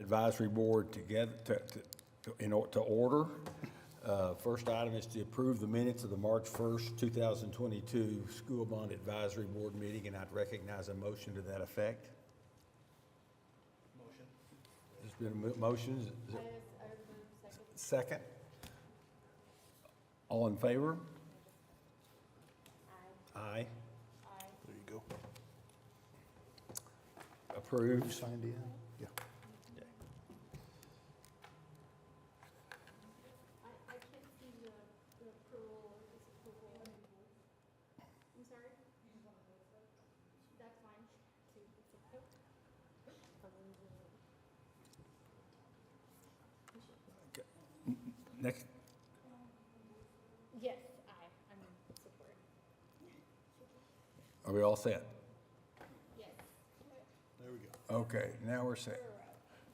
Advisory Board together to order. First item is to approve the minutes of the March 1st, 2022 School Bond Advisory Board meeting, and I'd recognize a motion to that effect. Motion. There's been a motion. Second. All in favor? Aye. There you go. Approved. You signed in? Yeah. I can't see the approval or disapproval. I'm sorry? That's fine. Next. Yes, I'm in support. Are we all set? Yes. There we go. Okay, now we're set.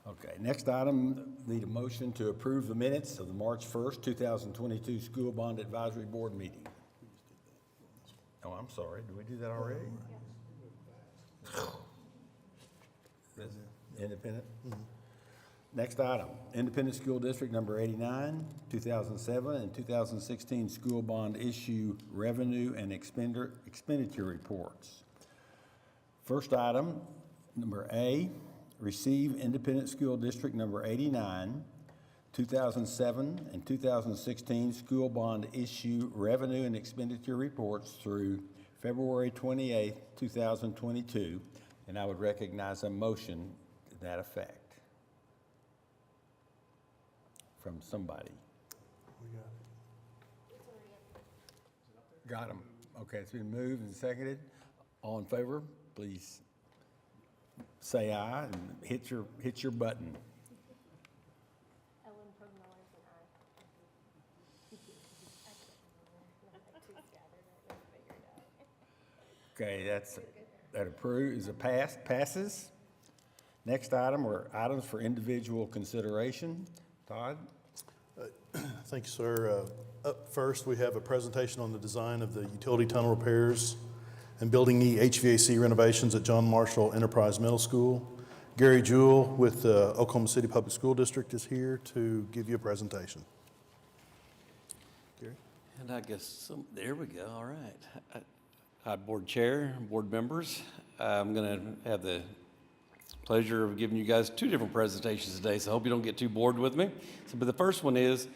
Okay, next item, need a motion to approve the minutes of the March 1st, 2022 School Bond Advisory Board meeting. Oh, I'm sorry, did we do that already? Independent? Next item, Independent School District number 89, 2007 and 2016 School Bond Issue Revenue and Expenditure Reports. First item, number A, receive Independent School District number 89, 2007 and 2016 School Bond Issue Revenue and Expenditure Reports through February 28, 2022, and I would recognize a motion to that effect from somebody. We got it. Got him. Okay, it's been moved and seconded. All in favor, please say aye and hit your button. Ellen Prognoy and I. Too scattered, I figured out. Okay, that approves, is a passes. Next item are items for individual consideration. Todd? Thank you, sir. Up first, we have a presentation on the design of the utility tunnel repairs and Building E HVAC renovations at John Marshall Enterprise Middle School. Gary Jewell with the Oklahoma City Public School District is here to give you a presentation. Gary? And I guess, there we go, all right. Hi, Board Chair, Board members. I'm going to have the pleasure of giving you guys two different presentations today, so I hope you don't get too bored with me. But the first one is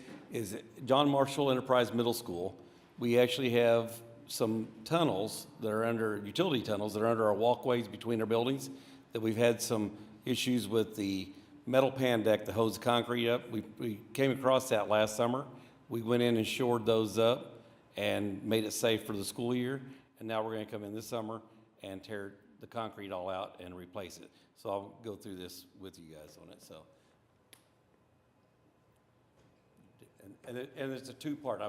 John Marshall Enterprise Middle School. We actually have some tunnels that are utility tunnels that are under our walkways between our buildings that we've had some issues with the metal pan deck that holds the concrete up. We came across that last summer. We went in and shored those up and made it safe for the school year. And now we're going to come in this summer and tear the concrete all out and replace it. So I'll go through this with you guys on it. So, and it's a two-part.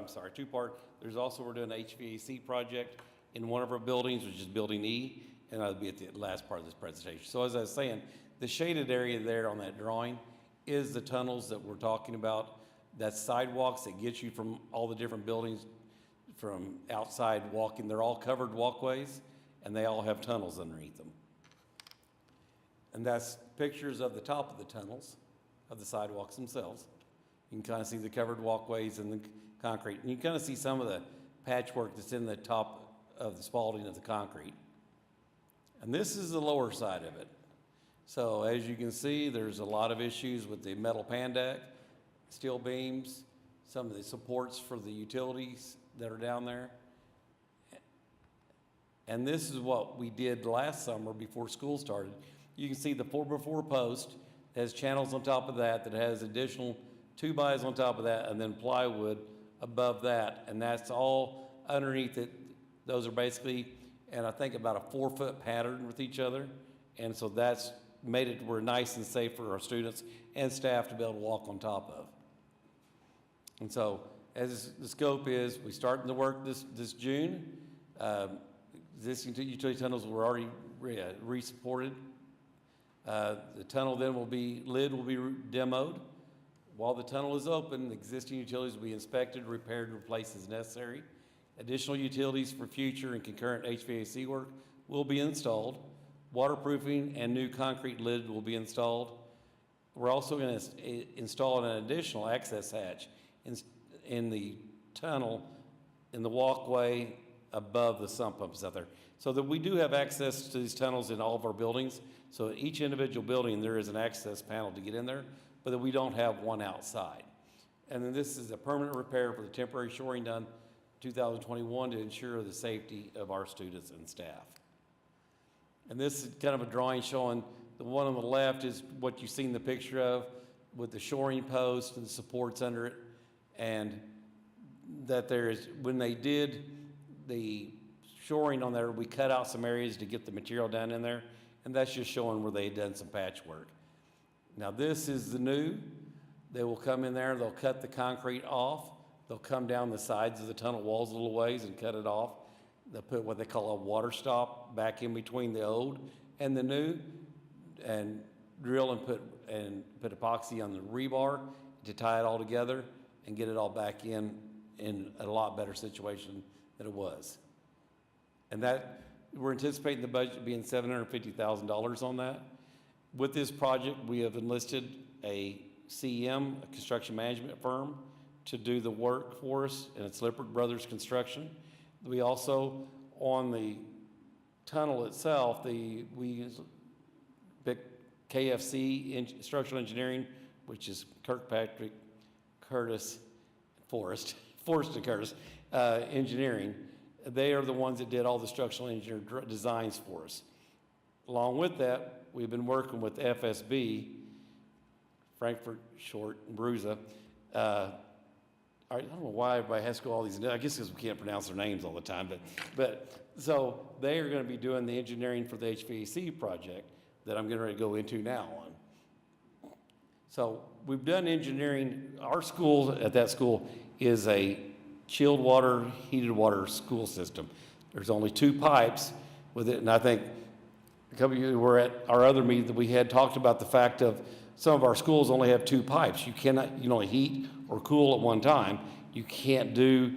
There's also, we're doing an HVAC project in one of our buildings, which is Building E, and I'll be at the last part of this presentation. So as I was saying, the shaded area there on that drawing is the tunnels that we're talking about. That's sidewalks that get you from all the different buildings from outside walking. They're all covered walkways, and they all have tunnels underneath them. And that's pictures of the top of the tunnels, of the sidewalks themselves. You can kind of see the covered walkways and the concrete. And you can kind of see some of the patchwork that's in the top of the spalling of the concrete. And this is the lower side of it. So as you can see, there's a lot of issues with the metal pan deck, steel beams, some of the supports for the utilities that are down there. And this is what we did last summer before school started. You can see the 4x4 post has channels on top of that has additional 2x on top of that, and then plywood above that. And that's all underneath it. Those are basically, and I think about a 4-foot pattern with each other. And so that's made it where nice and safe for our students and staff to be able to walk on top of. And so as the scope is, we starting the work this June. Existing utility tunnels were already re-supported. The tunnel then lid will be demoed. While the tunnel is open, the existing utilities will be inspected, repaired, and replaced as necessary. Additional utilities for future and concurrent HVAC work will be installed. Waterproofing and new concrete lid will be installed. We're also going to install an additional access hatch in the tunnel, in the walkway above the sump pumps out there. So that we do have access to these tunnels in all of our buildings. So each individual building, there is an access panel to get in there, but that we don't have one outside. And then this is a permanent repair for the temporary shoring done 2021 to ensure the safety of our students and staff. And this is kind of a drawing showing the one on the left is what you've seen the picture of with the shoring post and the supports under it. And that there is, when they did the shoring on there, we cut out some areas to get the material down in there. And that's just showing where they had done some patchwork. Now this is the new. They will come in there, they'll cut the concrete off. They'll come down the sides of the tunnel walls a little ways and cut it off. They'll put what they call a water stop back in between the old and the new, and drill and put epoxy on the rebar to tie it all together and get it all back in a lot better situation than it was. And that, we're anticipating the budget being $750,000 on that. With this project, we have enlisted a CM, a construction management firm, to do the work for us, and it's Lippert Brothers Construction. We also, on the tunnel itself, we picked KFC Structural Engineering, which is Kirkpatrick, Curtis, Forrest and Curtis Engineering. They are the ones that did all the structural engineer designs for us. Along with that, we've been working with FSB, Frankfurt, Short, and Bruza. I don't know why everybody has to go all these, I guess because we can't pronounce their names all the time, but so they are going to be doing the engineering for the HVAC project that I'm getting ready to go into now on. So we've done engineering. Our school, at that school, is a chilled water, heated water school system. There's only 2 pipes with it, and I think a couple of you were at our other meeting that we had talked about the fact of some of our schools only have 2 pipes. You cannot, you can only heat or cool at one time. You can't do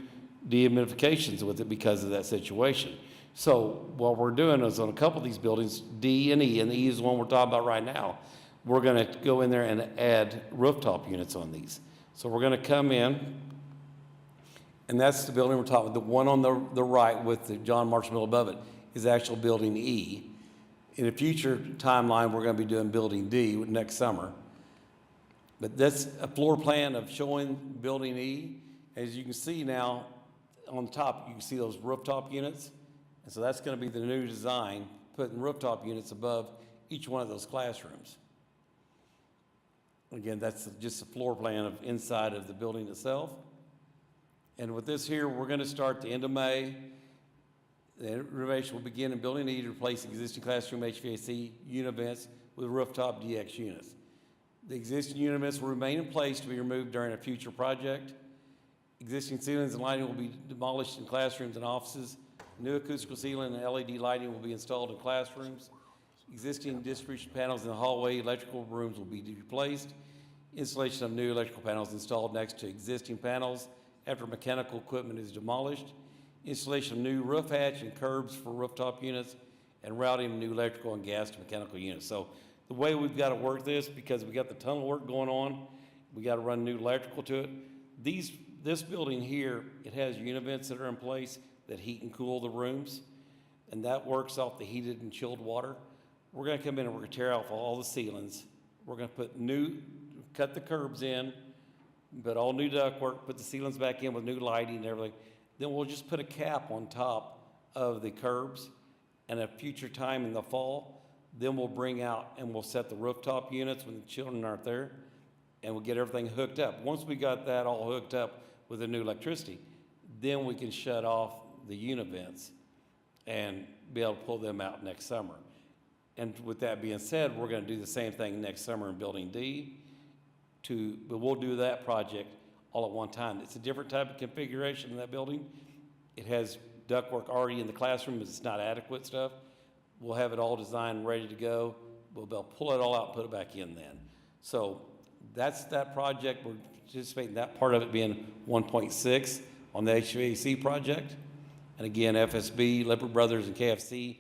dehumidifications with it because of that situation. So what we're doing is on a couple of these buildings, D and E, and E is the one we're talking about right now, we're gonna go in there and add rooftop units on these. So we're gonna come in, and that's the building we're talking about. The one on the right with the John Marshall Mill above it is actual building E. In a future timeline, we're gonna be doing building D next summer. But that's a floor plan of showing building E. As you can see now, on the top, you can see those rooftop units. And so that's gonna be the new design, putting rooftop units above each one of those classrooms. Again, that's just a floor plan of inside of the building itself. And with this here, we're gonna start the end of May. The renovation will begin in building E to replace existing classroom HVAC univents with rooftop DX units. The existing units will remain in place to be removed during a future project. Existing ceilings and lighting will be demolished in classrooms and offices. New acoustical ceiling and LED lighting will be installed in classrooms. Existing distribution panels in the hallway, electrical rooms will be replaced. Installation of new electrical panels installed next to existing panels after mechanical equipment is demolished. Installation of new roof hatch and curbs for rooftop units, and routing of new electrical and gas to mechanical units. So the way we've got to work this, because we got the tunnel work going on, we got to run new electrical to it. This building here, it has univents that are in place that heat and cool the rooms, and that works off the heated and chilled water. We're going to come in and we're going to tear off all the ceilings. We're going to cut the curbs in, put all new ductwork, put the ceilings back in with new lighting and everything. Then we'll just put a cap on top of the curbs, and at a future time in the fall, then we'll bring out and we'll set the rooftop units when the children aren't there, and we'll get everything hooked up. Once we got that all hooked up with the new electricity, then we can shut off the univents and be able to pull them out next summer. And with that being said, we're going to do the same thing next summer in Building D, but we'll do that project all at one time. It's a different type of configuration in that building. It has ductwork already in the classroom, but it's not adequate stuff. We'll have it all designed and ready to go. We'll be able to pull it all out and put it back in then. So that's that project. We're anticipating that part of it being 1.6 on the HVAC project. And again, FSB, Lippert Brothers, and KFC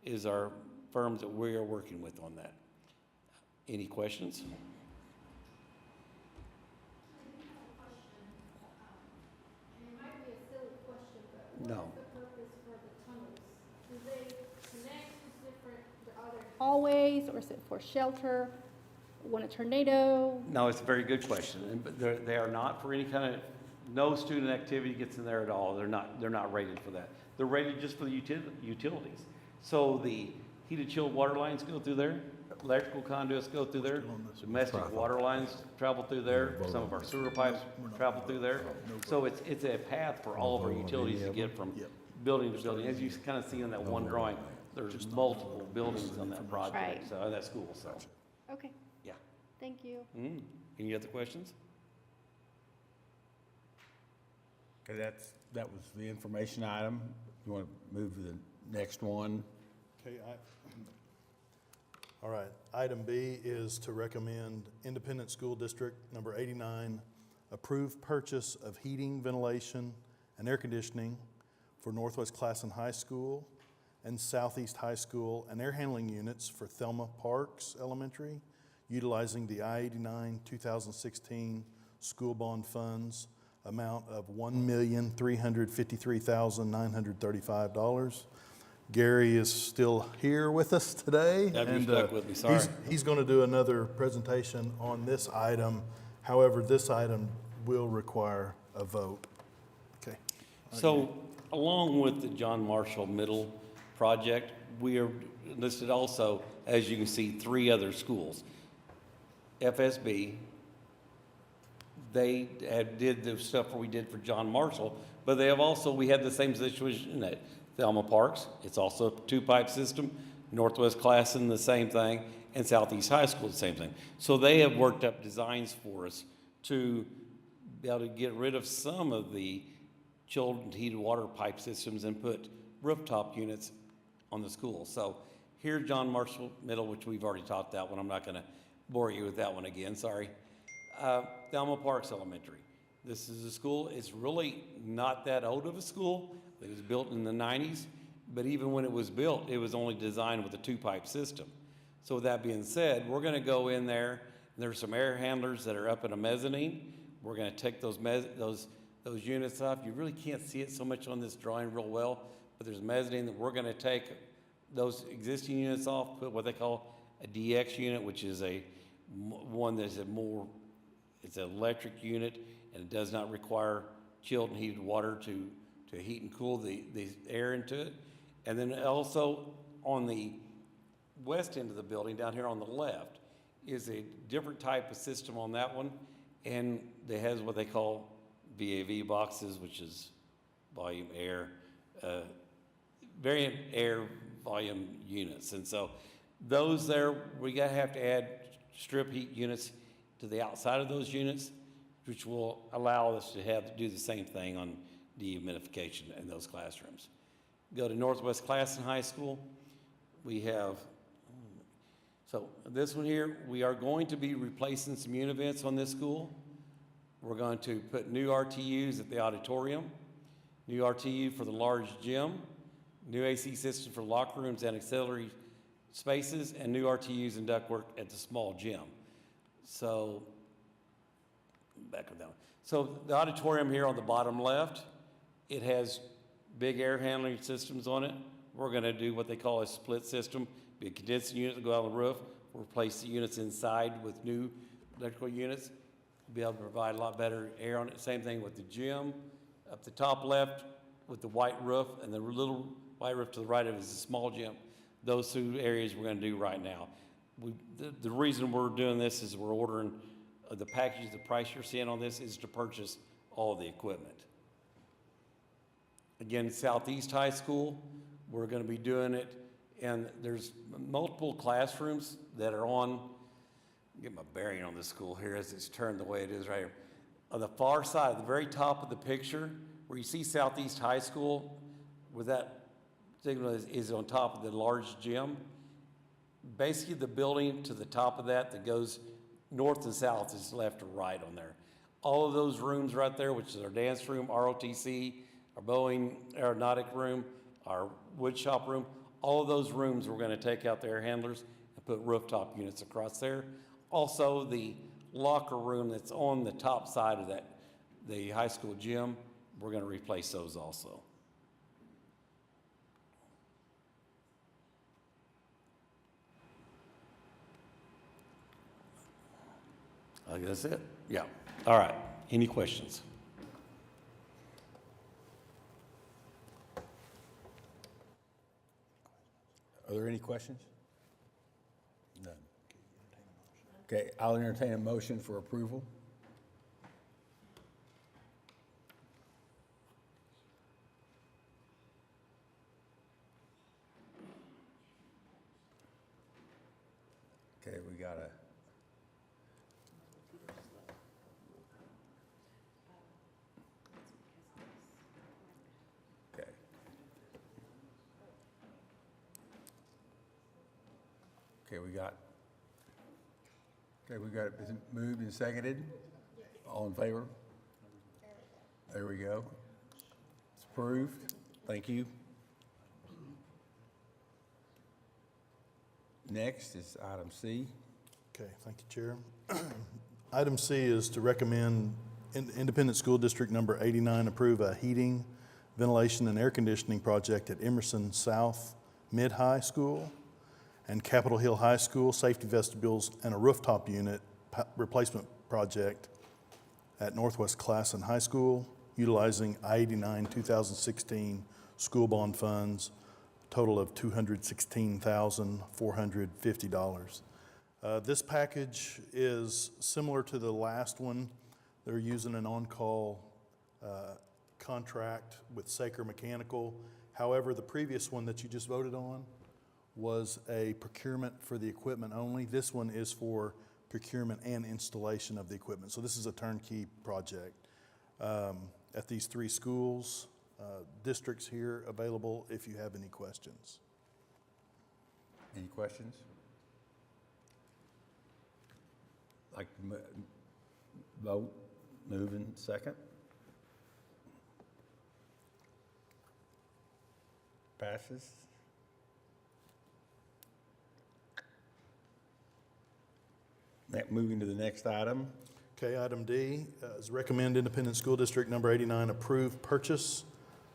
is our firms that we are working with on that. Any questions? or is it for shelter when a tornado? No, it's a very good question, but they are not for any kind of, no student activity gets in there at all. They're not rated for that. They're rated just for the utilities. So the heated chilled water lines go through there, electrical conduits go through there, domestic water lines travel through there, some of our sewer pipes travel through there. So it's a path for all of our utilities to get from building to building. As you kind of see on that one drawing, there's multiple buildings on that project, Right. so, on that school, so, Okay, yeah. thank you. Any other questions? Okay, that was the information item. You want to move to the next one? Okay, all right, item B is to recommend Independent School District number 89, approve purchase of heating, ventilation, and air conditioning for Northwest Classen High School and Southeast High School and air handling units for Thelma Parks Elementary, utilizing the I-89 2016 school bond funds, amount of $1,353,935. Gary is still here with us today. Yeah, you're and, stuck with me, sorry. He's going to do another presentation on this item. However, this item will require a vote. Okay. So, along with the John Marshall Middle project, we are listed also, as you can see, 3 other schools. FSB, they did the stuff we did for John Marshall, but they have also, we had the same situation at Thelma Parks. It's also a 2-pipe system. Northwest Classen, the same thing, and Southeast High School, the same thing. So they have worked up designs for us to be able to get rid of some of the chilled and heated water pipe systems and put rooftop units on the school. So here, John Marshall Middle, which we've already taught that one. I'm not going to bore you with that one again, sorry. Thelma Parks Elementary. This is a school, it's really not that old of a school. It was built in the 90s, but even when it was built, it was only designed with a 2-pipe system. So with that being said, we're gonna go in there, and there's some air handlers that are up in a mezzanine. We're gonna take those units off. You really can't see it so much on this drawing real well, but there's a mezzanine that we're gonna take those existing units off, put what they call a DX unit, which is one that's it's an electric unit, and it does not require chilled and heated water to heat and cool the air into it. And then also on the west end of the building, down here on the left, is a different type of system on that one, and it has what they call VAV boxes, which is volume air, variant air volume units. And so those there, we have to add strip heat units to the outside of those units, which will allow us to do the same thing on dehumidification in those classrooms. Go to Northwest Classen High School. We have, so this one here, we are going to be replacing some univents on this school. We're going to put new RTUs at the auditorium, new RTU for the large gym, new AC system for locker rooms and auxiliary spaces, and new RTUs and ductwork at the small gym. So, back up down. So the auditorium here on the bottom left, it has big air handling systems on it. We're gonna do what they call a split system, be a condensing unit to go out on the roof. We'll replace the units inside with new electrical units, be able to provide a lot better air on it. Same thing with the gym. Up the top left with the white roof, and the little white roof to the right of it is a small gym. Those 2 areas we're gonna do right now. The reason we're doing this is we're ordering the package, the price you're seeing on this is to purchase all the equipment. Again, Southeast High School, we're gonna be doing it, and there's multiple classrooms that are on, get my bearing on this school here as it's turned the way it is right here. On the far side, at the very top of the picture, where you see Southeast High School, where that signal is on top of the large gym, basically the building to the top of that goes north and south is left or right on there. All of those rooms right there, which is our dance room, ROTC, our Boeing aeronautic room, our wood shop room, all of those rooms we're gonna take out the air handlers and put rooftop units across there. Also, the locker room that's on the top side of that, the high school gym, we're gonna replace those also. I think that's it. Yeah. All right. Any questions? Are there any questions? None. Okay, I'll entertain a motion for approval. Okay, we got a. Okay. Okay, we got it moved and seconded. All in favor? There we go. It's approved. Thank you. Next is item C. Okay, thank you, Chair. Item C is to recommend Independent School District Number 89 approve a heating, ventilation, and air conditioning project at Emerson South Mid-High School and Capitol Hill High School, safety vestibules, and a rooftop unit replacement project at Northwest Classen High School, utilizing I-89 2016 school bond funds, total of $216,450. This package is similar to the last one. They're using an on-call contract with Saker Mechanical. However, the previous one that you just voted on was a procurement for the equipment only. This one is for procurement and installation of the equipment. So this is a turnkey project at these three schools. Districts here available if you have any questions. Any questions? Like to vote, moving second? Passes? Moving to the next item. Okay, item D is recommend Independent School District Number 89 approve purchase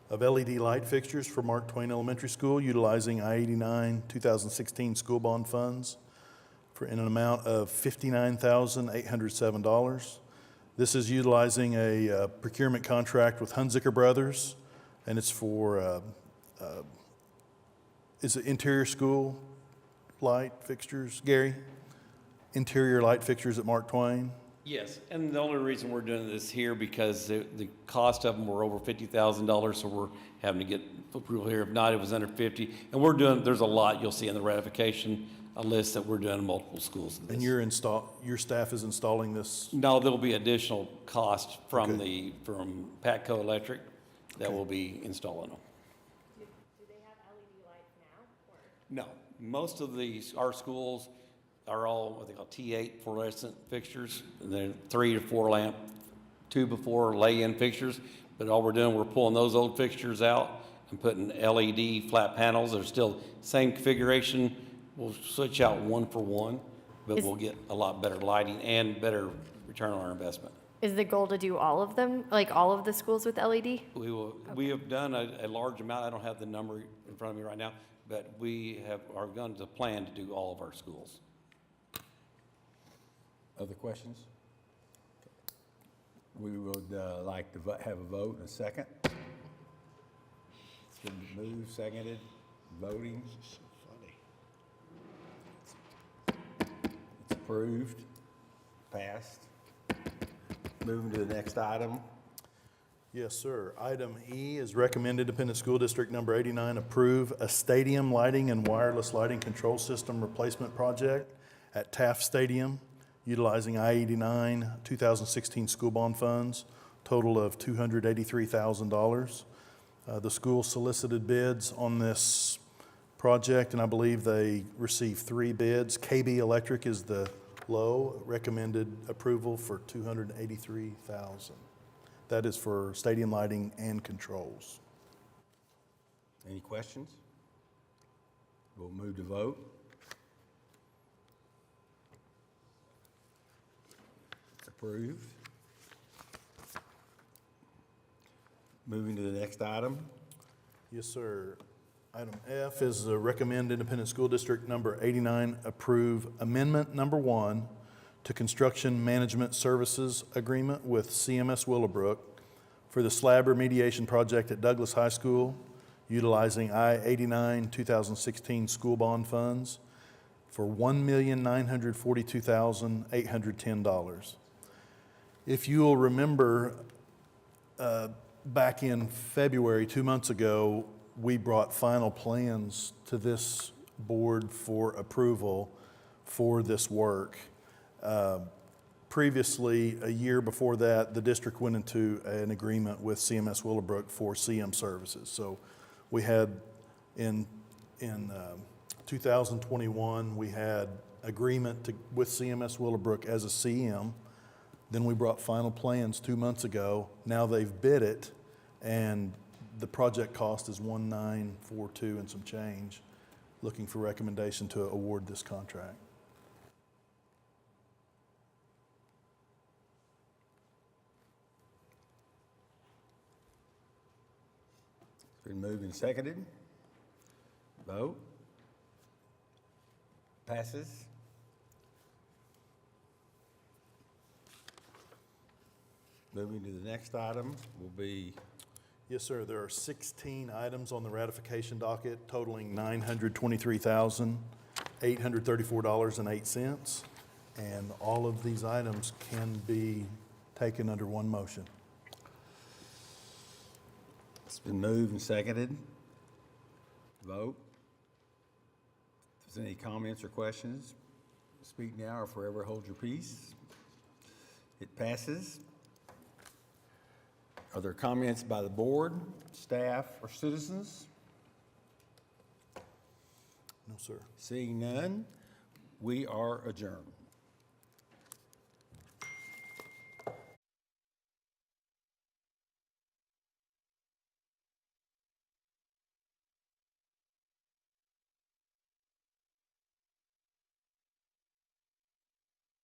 of LED light fixtures for Mark Twain Elementary School utilizing I-89 2016 school bond funds in an amount of $59,807. This is utilizing a procurement contract with Hunziker Brothers, and it's for is it interior school light fixtures, Gary? Interior light fixtures at Mark Twain? Yes, and the only reason we're doing this here because the cost of them were over $50,000, so we're having to get approval here. If not, it was under 50. And we're doing, there's a lot you'll see in the ratification, a list that we're doing in multiple schools. And your staff is installing this? No, there'll be additional cost from Okay. from Patco Electric that will be installing them. Do they have LED lights now, or? No, most of our schools are all what they call T8 fluorescent fixtures. And they're 3 to 4 lamp, 2 before lay-in fixtures. But all we're doing, we're pulling those old fixtures out and putting LED flat panels. They're still same configuration. We'll switch out one for one, but we'll get a lot better lighting and better return on our investment. Is the goal to do all of them, like all of the schools with LED? We have done a large amount. I don't have the number in front of me right now, but we are going to plan to do all of our schools. Other questions? We would like to have a vote in a second. It's been moved, seconded, voting. It's approved, passed. Moving to the next item. Yes, sir. Item E is recommend Independent School District Number 89 approve a stadium lighting and wireless lighting control system replacement project at Taft Stadium utilizing I-89 2016 school bond funds, total of $283,000. The school solicited bids on this project, and I believe they received 3 bids. KB Electric is the low, recommended approval for $283,000. That is for stadium lighting and controls. Any questions? We'll move to vote. It's approved. Moving to the next item. Yes, sir. Item F is recommend Independent School District Number 89 approve Amendment Number 1 to construction management services agreement with CMS Willowbrook for the slab remediation project at Douglas High School, utilizing I-89 2016 school bond funds for $1,942,810. If you will remember, back in February, 2 months ago, we brought final plans to this board for approval for this work. Previously, a year before that, the district went into an agreement with CMS Willowbrook for CM services. So we had in 2021, we had agreement with CMS Willowbrook as a CM. Then we brought final plans 2 months ago. Now they've bid it, and the project cost is 1,942 and some change. Looking for recommendation to award this contract. Been moved and seconded. Vote. Passes. Moving to the next item will be, Yes, sir. There are 16 items on the ratification docket totaling $923,834.08. And all of these items can be taken under one motion. it's been moved and seconded. Vote. If there's any comments or questions, speak now or forever hold your peace. It passes. Are there comments by the board, staff, or citizens? No, sir. Seeing none, we are adjourned.